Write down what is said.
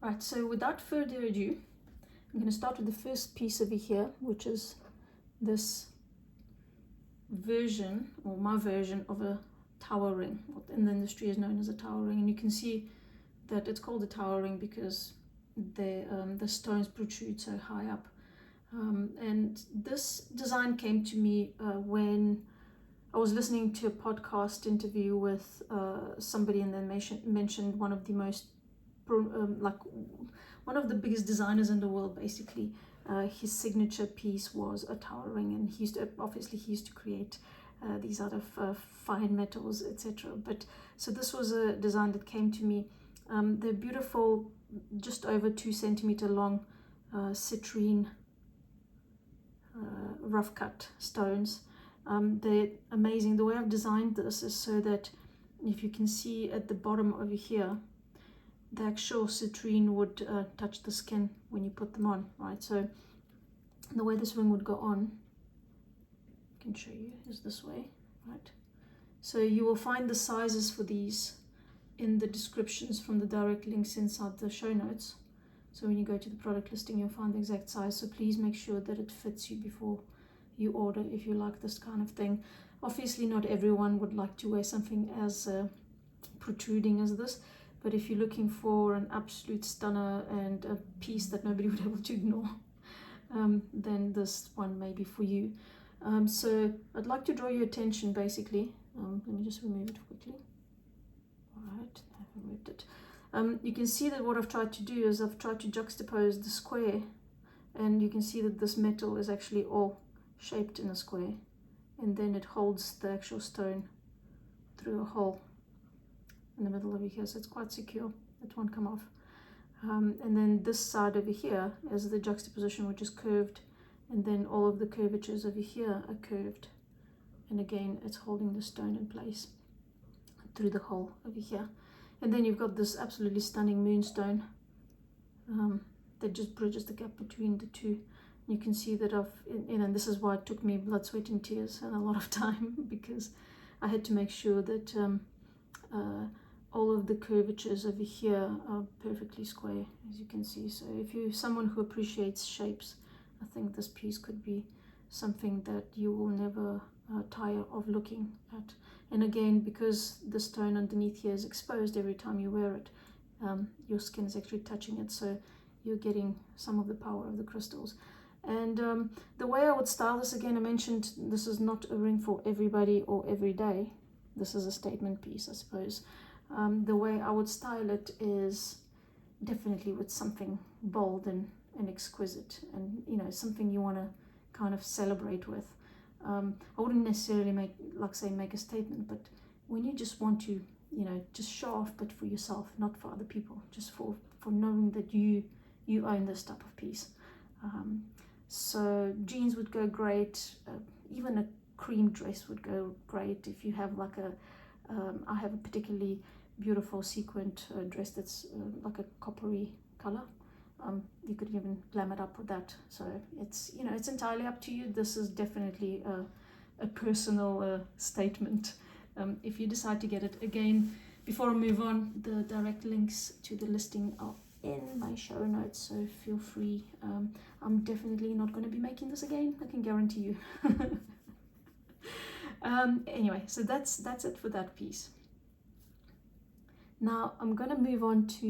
Right, so without further ado, I'm going to start with the first piece over here, which is this version, or my version, of a tower ring. What in the industry is known as a tower ring. And you can see that it's called a tower ring because the stones protrude so high up. And this design came to me when I was listening to a podcast interview with somebody, and then mentioned one of the most one of the biggest designers in the world. Basically, his signature piece was a tower ring, and he used to create these out of fine metals, etc. But so this was a design that came to me. They're beautiful, just over 2 centimeter long citrine rough cut stones. They're amazing. The way I've designed this is so that if you can see at the bottom over here, the actual citrine would touch the skin when you put them on, right? So the way this ring would go on, I can show you, is this way, right? So you will find the sizes for these in the descriptions from the direct links inside the show notes. So when you go to the product listing, you'll find the exact size. So please make sure that it fits you before you order if you like this kind of thing. Obviously not everyone would like to wear something as protruding as this, but if you're looking for an absolute stunner and a piece that nobody would be able to ignore, then this one may be for you. So I'd like to draw your attention basically. Let me just remove it quickly. Alright, I've removed it. You can see that what I've tried to do is I've tried to juxtapose the square, and you can see that this metal is actually all shaped in a square, and then it holds the actual stone through a hole in the middle over here, so it's quite secure. It won't come off. And then this side over here is the juxtaposition, which is curved, and then all of the curvatures over here are curved, and again it's holding the stone in place through the hole over here. And then you've got this absolutely stunning moonstone that just bridges the gap between the two. You can see that and this is why it took me blood, sweat and tears and a lot of time, because I had to make sure that all of the curvatures over here are perfectly square, as you can see. So if you're someone who appreciates shapes, I think this piece could be something that you will never tire of looking at. And again, because the stone underneath here is exposed every time you wear it, your skin is actually touching it, so you're getting some of the power of the crystals. And the way I would style this, again, I mentioned this is not a ring for everybody or every day. This is a statement piece, I suppose. The way I would style it is definitely with something bold and exquisite, and something you want to kind of celebrate with. I wouldn't necessarily make a statement, but when you just want to just show off, but for yourself, not for other people, just for knowing that you own this type of piece. So jeans would go great, even a cream dress would go great. If you have I have a particularly beautiful sequined dress that's like a coppery color. You could even glam it up with that. So it's it's entirely up to you. This is definitely a personal statement. If you decide to get it, again, before I move on, the direct links to the listing are in my show notes, so feel free. I'm definitely not going to be making this again, I can guarantee you. Anyway, so that's it for that piece. Now I'm going to move on to